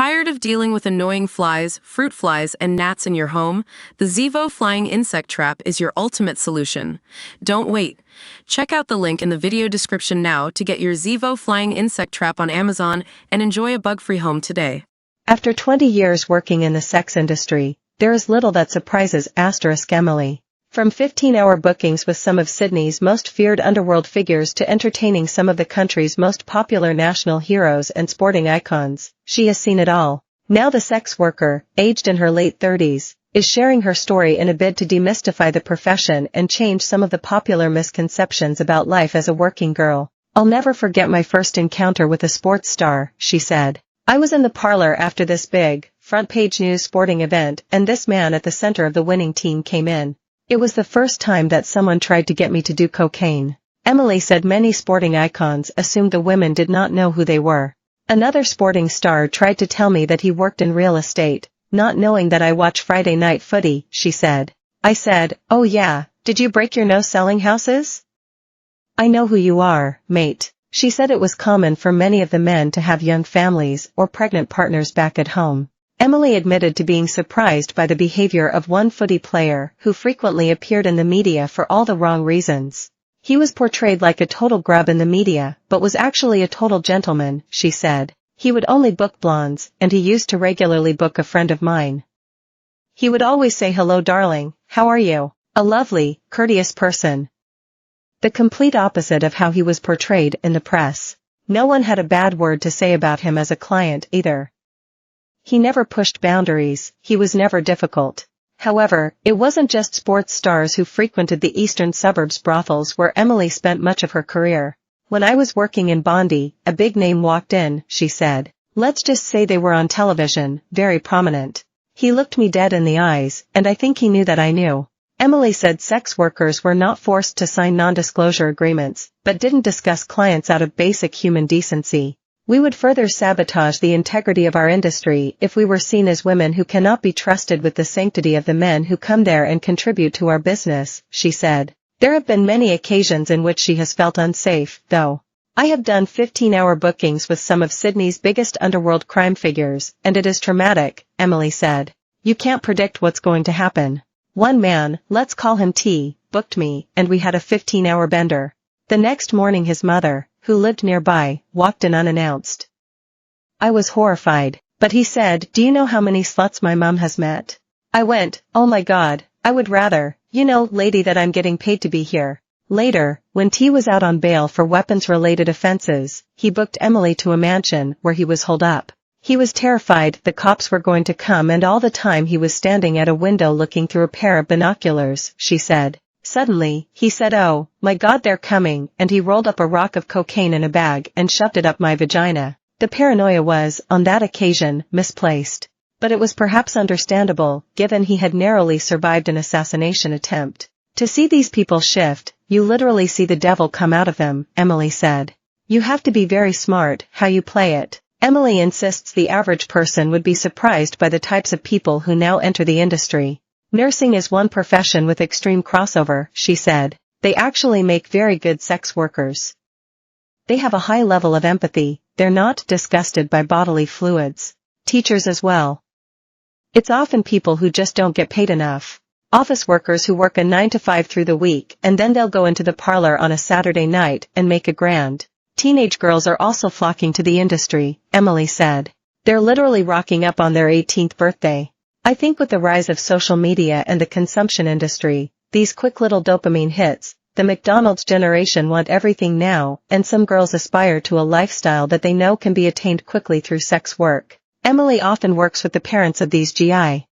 Tired of dealing with annoying flies, fruit flies, and gnats in your home? The Zevo Flying Insect Trap is your ultimate solution. Don't wait. Check out the link in the video description now to get your Zevo Flying Insect Trap on Amazon and enjoy a bug-free home today. After 20 years working in the sex industry, there is little that surprises Emily. From 15-hour bookings with some of Sydney's most feared underworld figures to entertaining some of the country's most popular national heroes and sporting icons, she has seen it all. Now the sex worker, aged in her late 30s, is sharing her story in a bid to demystify the profession and change some of the popular misconceptions about life as a working girl. "I'll never forget my first encounter with a sports star," she said. "I was in the parlor after this big, front-page news sporting event, and this man at the center of the winning team came in. It was the first time that someone tried to get me to do cocaine." Emily said many sporting icons assumed the women did not know who they were. "Another sporting star tried to tell me that he worked in real estate, not knowing that I watch Friday Night Footy," she said. "I said, 'Oh yeah, did you break your nose selling houses? I know who you are, mate.'" She said it was common for many of the men to have young families or pregnant partners back at home. Emily admitted to being surprised by the behavior of one footy player who frequently appeared in the media for all the wrong reasons. "He was portrayed like a total grub in the media, but was actually a total gentleman," she said. "He would only book blondes, and he used to regularly book a friend of mine. He would always say, 'Hello darling, how are you?' A lovely, courteous person." The complete opposite of how he was portrayed in the press. No one had a bad word to say about him as a client either. He never pushed boundaries, he was never difficult. However, it wasn't just sports stars who frequented the eastern suburbs brothels where Emily spent much of her career. "When I was working in Bondi, a big name walked in," she said. "Let's just say they were on television, very prominent. He looked me dead in the eyes, and I think he knew that I knew." Emily said sex workers were not forced to sign non-disclosure agreements, but didn't discuss clients out of basic human decency. "We would further sabotage the integrity of our industry if we were seen as women who cannot be trusted with the sanctity of the men who come there and contribute to our business," she said. There have been many occasions in which she has felt unsafe, though. "I have done 15-hour bookings with some of Sydney's biggest underworld crime figures, and it is traumatic," Emily said. "You can't predict what's going to happen. One man, let's call him T, booked me, and we had a 15-hour bender. The next morning his mother, who lived nearby, walked in unannounced. I was horrified, but he said, 'Do you know how many sluts my mom has met?' I went, 'Oh my God, I would rather, lady, that I'm getting paid to be here.'" Later, when T was out on bail for weapons-related offenses, he booked Emily to a mansion where he was holed up. He was terrified the cops were going to come, and all the time he was standing at a window looking through a pair of binoculars, she said. Suddenly, he said, "Oh, my God, they're coming," and he rolled up a rock of cocaine in a bag and shoved it up my vagina. The paranoia was, on that occasion, misplaced. But it was perhaps understandable, given he had narrowly survived an assassination attempt. "To see these people shift, you literally see the devil come out of them," Emily said. "You have to be very smart how you play it." Emily insists the average person would be surprised by the types of people who now enter the industry. "Nursing is one profession with extreme crossover," she said. "They actually make very good sex workers. They have a high level of empathy, they're not disgusted by bodily fluids. Teachers as well. It's often people who just don't get paid enough. Office workers who work a 9 to 5 through the week and then they'll go into the parlor on a Saturday night and make $1,000. Teenage girls are also flocking to the industry," Emily said. "They're literally rocking up on their 18th birthday. I think with the rise of social media and the consumption industry, these quick little dopamine hits, the McDonald's generation want everything now, and some girls aspire to a lifestyle that they know can be attained quickly through sex work." Emily often works with the parents of these GI